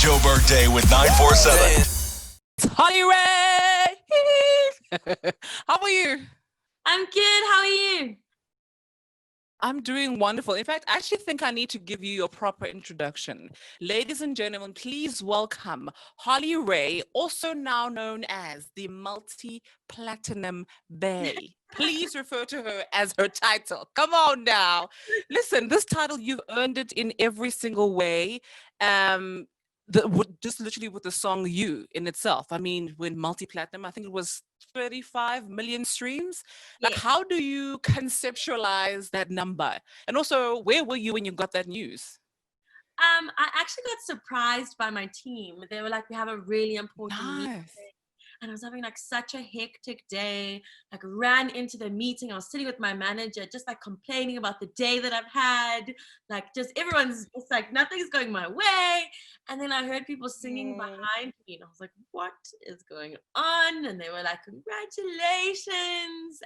Joburg Day with 947. It's Holly Ray. How are you? I'm good. How are you? I'm doing wonderful. In fact, I actually think I need to give you a proper introduction. Ladies and gentlemen, please welcome Holly Ray, also now known as the Multi-platiunum BAE. Please refer to her as her title. Come on now. Listen, this title, you've earned it in every single way. Just literally with the song You in itself. I mean, when multi-platinum, I think it was 35 million streams. Like, Yes. how do you conceptualize that number? And also, where were you when you got that news? I actually got surprised by my team. They were like, we have a really important meeting. Nice. And I was having like such a hectic day, like ran into the meeting. I was sitting with my manager, just like complaining about the day that I've had. Like just everyone's just like, nothing's going my way. And then I heard people singing behind me and I was like, what is going on? And they were like, congratulations.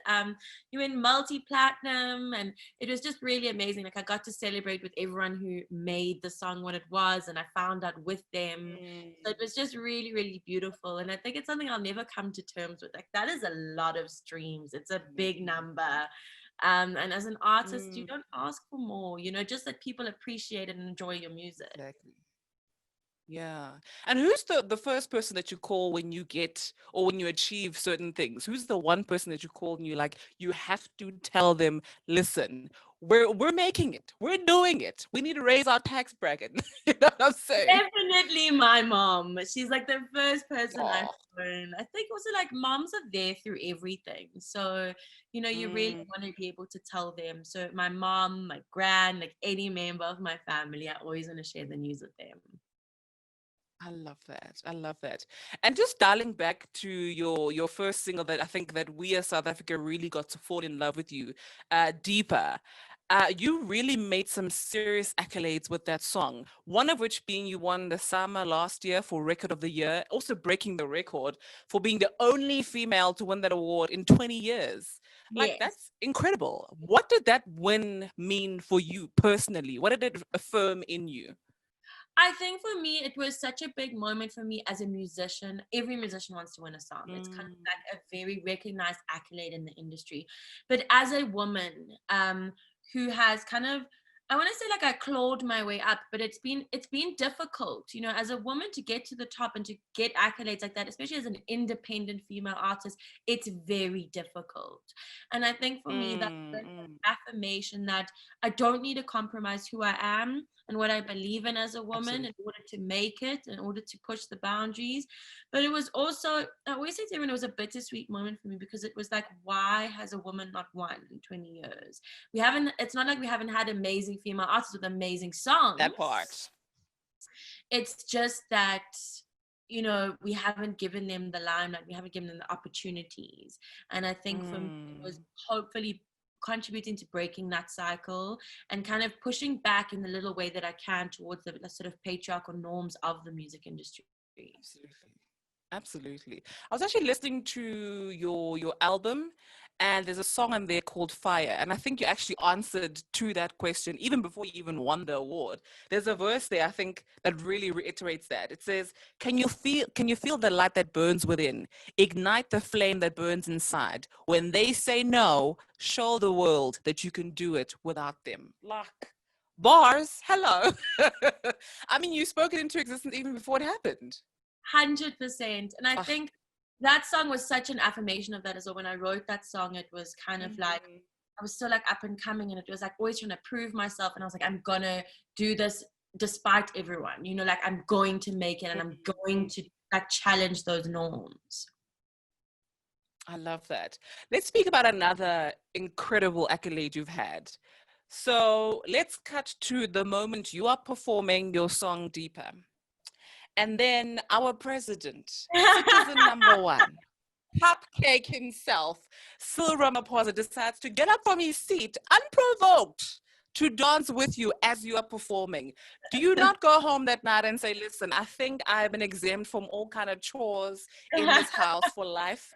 You win multi-platinum. And it was just really amazing. Like I got to celebrate with everyone who made the song what it was. And I found out with them. So it was just really, really beautiful. And I think it's something I'll never come to terms with. Like that is a lot of streams. It's a big number. And as an artist, you don't ask for more, just that people appreciate and enjoy your music. Exactly. Yeah. And who's the first person that you call when you get or when you achieve certain things? Who's the one person that you call and you like, you have to tell them, listen, we're making it. We're doing it. We need to raise our tax bracket. You know what I'm saying? Definitely my mom. She's like the first person I've Aw. known. I think also like moms are there through everything. So, you really want to be able to tell them. So my mom, my gran, like any member of my family, I always want to share the news with them. I love that. I love that. And just dialing back to your first single that I think that we as South Africa really got to fall in love with you, Deeper. You really made some serious accolades with that song. One of which being you won the SAMA last year for Record of the Year, also breaking the record for being the only female to win that award in 20 years. Like, Yes. that's incredible. What did that win mean for you personally? What did it affirm in you? I think for me, it was such a big moment for me as a musician. Every musician wants to win a song. It's kind of like a very recognized accolade in the industry. But as a woman who has kind of, I want to say like I clawed my way up, but it's been difficult, as a woman to get to the top and to get accolades like that, especially as an independent female artist, it's very difficult. And I think for me, that's an affirmation that I don't need to compromise who I am and what I believe in as a woman in order to make it, in order to push the boundaries. But it was also, I always say to everyone, it was a bittersweet moment for me because it was like, why has a woman not won in 20 years? It's not like we haven't had amazing female artists with amazing songs. That part. It's just that, we haven't given them the limelight, we haven't given them the opportunities. And I think for me, it was hopefully contributing to breaking that cycle and kind of pushing back in the little way that I can towards the sort of patriarchal norms of the music industry. Absolutely. I was actually listening to your album and there's a song on there called Fire. And I think you actually answered to that question even before you even won the award. There's a verse there, I think, that really reiterates that. It says, can you feel the light that burns within? Ignite the flame that burns inside. When they say no, show the world that you can do it without them. Like, bars, hello. I mean, you spoke it into existence even before it happened. 100%. And I think that song was such an affirmation of that as well. When I wrote that song, it was kind of like, I was still like up and coming and it was like always trying to prove myself. And I was like, I'm going to do this despite everyone, like I'm going to make it and I'm going to like challenge those norms. I love that. Let's speak about another incredible accolade you've had. So let's cut to the moment you are performing your song Deeper. And then our president, citizen number one, cupcake himself, Cyril Ramaphosa, decides to get up from his seat unprovoked to dance with you as you are performing. Do you not go home that night and say, listen, I think I've been exempt from all kind of chores in this house for life?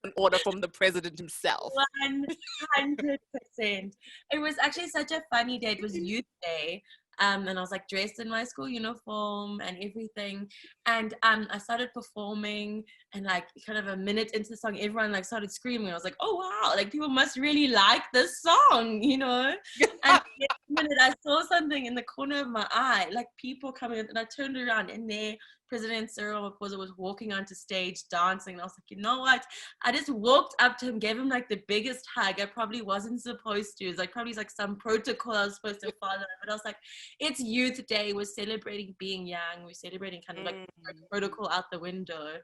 An order from the president himself. 100%. It was actually such a funny day. It was Youth Day. And I was like dressed in my school uniform and everything. And I started performing, and like kind of a minute into the song, everyone like started screaming. I was like, oh wow, like people must really like this song, you know? And the next minute I saw something in the corner of my eye, like people coming in, and I turned around and there President Cyril Ramaphosa was walking onto stage dancing. And I was like, you know what? I just walked up to him, gave him like the biggest hug. I probably wasn't supposed to. It's like probably like some protocol I was supposed to follow. But I was like, it's Youth Day. We're celebrating being young. We're celebrating kind of like protocol out the window.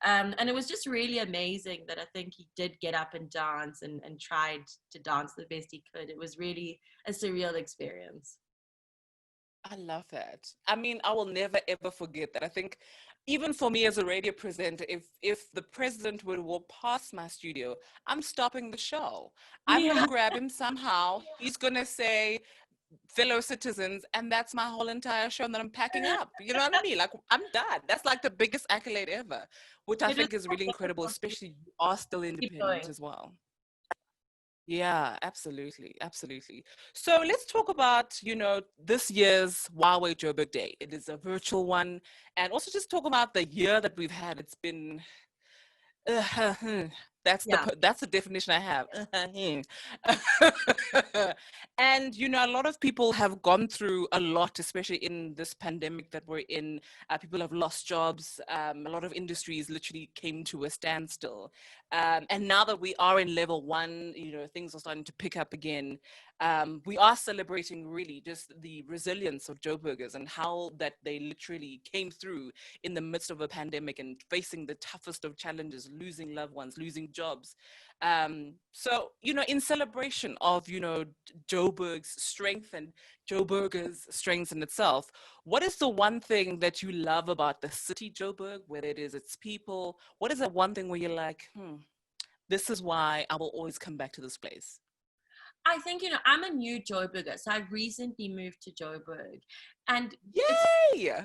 And it was just really amazing that I think he did get up and dance and tried to dance the best he could. It was really a surreal experience. I love that. I mean, I will never ever forget that. I think even for me as a radio presenter, if the president would walk past my studio, I'm stopping the show. I'm gonna grab him somehow. He's gonna say, fellow citizens, and that's my whole entire show that I'm packing up. You know what I mean? Like, I'm done. That's like the biggest accolade ever, which I think is really incredible, especially you are still independent as well. Yeah, absolutely, absolutely. So let's talk about, this year's Huawei Joburg Day. It is a virtual one, and also just talk about the year that we've had. It's been that's the definition I have. And a lot of people have gone through a lot, especially in this pandemic that we're in. People have lost jobs. A lot of industries literally came to a standstill. And now that we are in level 1, things are starting to pick up again. We are celebrating really just the resilience of Joburgers and how that they literally came through in the midst of a pandemic and facing the toughest of challenges, losing loved ones, losing jobs. So, in celebration of, Joburg's strength and Joburgers' strengths in itself, what is the one thing that you love about the city Joburg, whether it is its people? What is that one thing where you're like, this is why I will always come back to this place? I think, I'm a new Joburger, so I recently moved to Joburg. And yay!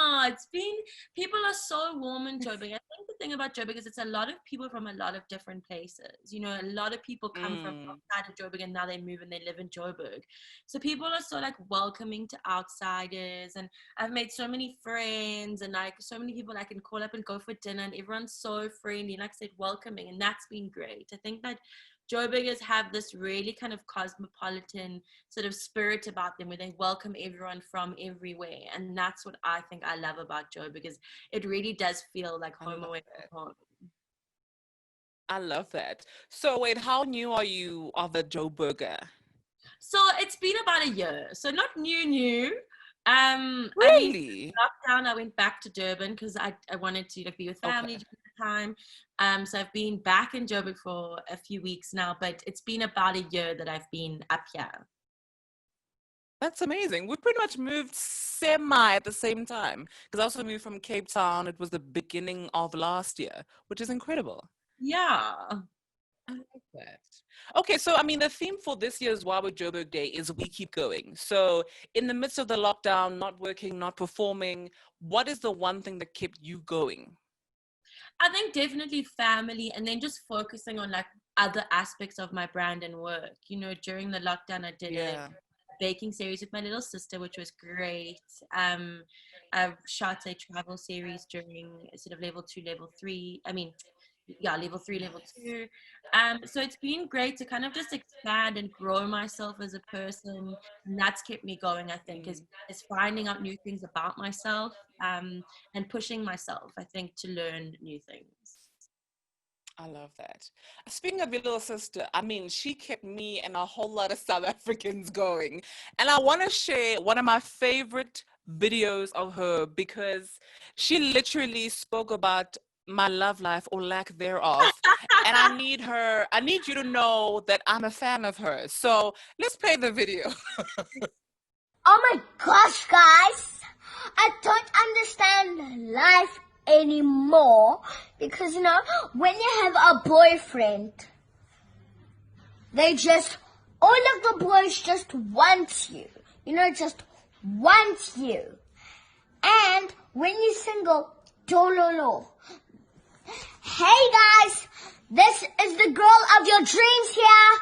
It's been, people are so warm in Joburg. I think the thing about Joburg is it's a lot of people from a lot of different places. A lot of people come from outside of Joburg and now they move and they live in Joburg. So people are so like welcoming to outsiders, and I've made so many friends and like so many people I can call up and go for dinner, and everyone's so friendly and like I said, welcoming, and that's been great. I think that Joburgers have this really kind of cosmopolitan sort of spirit about them where they welcome everyone from everywhere. And that's what I think I love about Joburg, because it really does feel like home away from home. I love that. So wait, how new are you of a Joburger? So it's been about a year. So not new. Really? Lockdown, I went back to Durban because I wanted to be with family during the time. So I've been back in Joburg for a few weeks now, but it's been about a year that I've been up here. That's amazing. We pretty much moved semi at the same time, because I also moved from Cape Town. It was the beginning of last year, which is incredible. Yeah. I like that. Okay, so I mean, the theme for this year's Huawei Joburg Day is We Keep Going. So in the midst of the lockdown, not working, not performing, what is the one thing that kept you going? I think definitely family, and then just focusing on like other aspects of my brand and work. During the lockdown, I did a baking series with my little sister, which was great. I shot a travel series during sort of level 2, level 3. Level 3, level 2. So it's been great to kind of just expand and grow myself as a person, and that's kept me going, I think, is finding out new things about myself, and pushing myself, I think, to learn new things. I love that. Speaking of your little sister, I mean, she kept me and a whole lot of South Africans going. And I want to share one of my favorite videos of her, because she literally spoke about my love life or lack thereof. And I need you to know that I'm a fan of hers. So let's play the video. Oh my gosh, guys. I don't understand life anymore, because when you have a boyfriend, all of the boys just want you, just want you. And when you're single, dololo. Hey guys, this is the girl of your dreams here,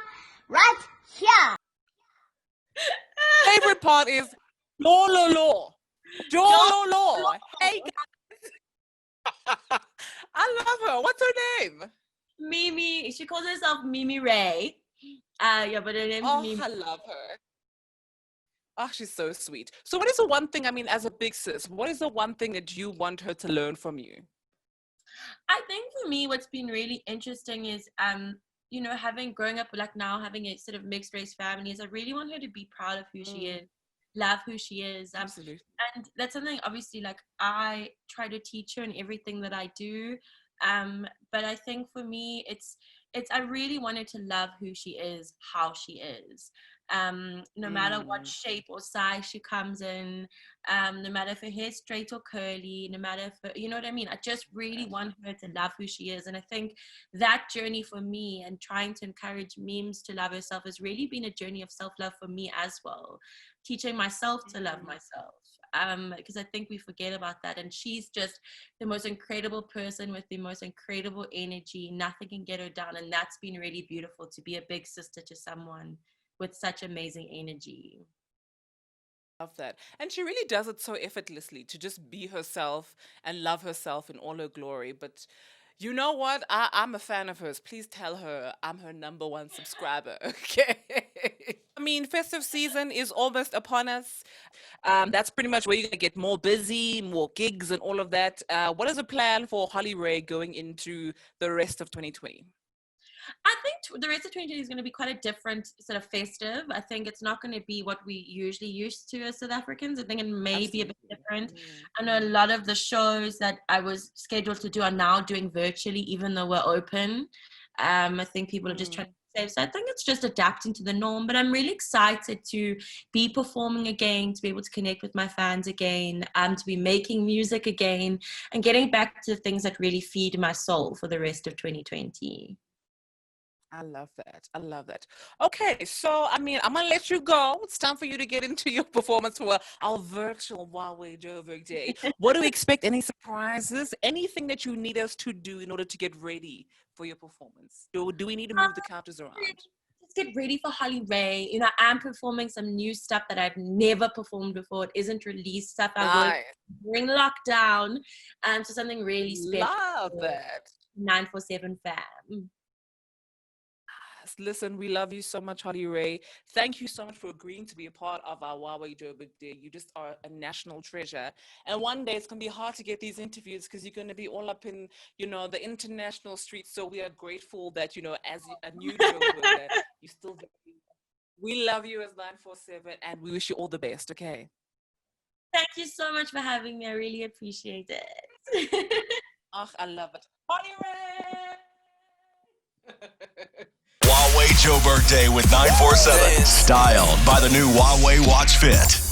right here. Favorite part is Jololo. Jololo. Hey, I love her. What's her name? Mimi. She calls herself Mimi Ray. Yeah, but her name's Mimi. I love her. Oh, she's so sweet. So what is the one thing, I mean, as a big sis, what is the one thing that you want her to learn from you? I think for me, what's been really interesting is, you know, growing up like now, having a sort of mixed race family, is I really want her to be proud of who she is, love who she is. Absolutely. And that's something obviously like I try to teach her in everything that I do. But I think for me, it's I really want her to love who she is, how she is. No matter what shape or size she comes in, no matter if her hair's straight or curly, no matter if you know what I mean. I just really want her to love who she is. And I think that journey for me and trying to encourage Memes to love herself has really been a journey of self-love for me as well. Teaching myself to love myself. Because I think we forget about that. And she's just the most incredible person with the most incredible energy. Nothing can get her down. And that's been really beautiful to be a big sister to someone with such amazing energy. Love that. And she really does it so effortlessly to just be herself and love herself in all her glory. But you know what? I'm a fan of hers. Please tell her I'm her #1 subscriber. Okay. I mean, festive season is almost upon us. That's pretty much where you're going to get more busy, more gigs and all of that. What is the plan for Holly Ray going into the rest of 2020? I think the rest of 2020 is going to be quite a different sort of festive. I think it's not going to be what we usually used to as South Africans. I think it may be a bit different. I know a lot of the shows that I was scheduled to do are now doing virtually, even though we're open. I think people are just trying to save. So I think it's just adapting to the norm. But I'm really excited to be performing again, to be able to connect with my fans again, to be making music again, and getting back to the things that really feed my soul for the rest of 2020. I love that. I love that. Okay, so I mean, I'm gonna let you go. It's time for you to get into your performance for our virtual Huawei Joburg Day. What do we expect? Any surprises? Anything that you need us to do in order to get ready for your performance? Do we need to move the counters around? Let's get ready for Holly Ray. You know, I'm performing some new stuff that I've never performed before. It isn't released stuff I worked during lockdown. So something really special. Love that. 947 fam. Listen, we love you so much, Holly Ray. Thank you so much for agreeing to be a part of our Huawei Joburg Day. You just are a national treasure. And one day it's going to be hard to get these interviews because you're going to be all up in, you know, the international streets. So we are grateful that, you know, as a new Joburg, you still. We love you as 947 and we wish you all the best. Okay. Thank you so much for having me. I really appreciate it. Oh, I love it. Holly Ray! Huawei Joburg Day with 947. Styled by the new Huawei Watch Fit.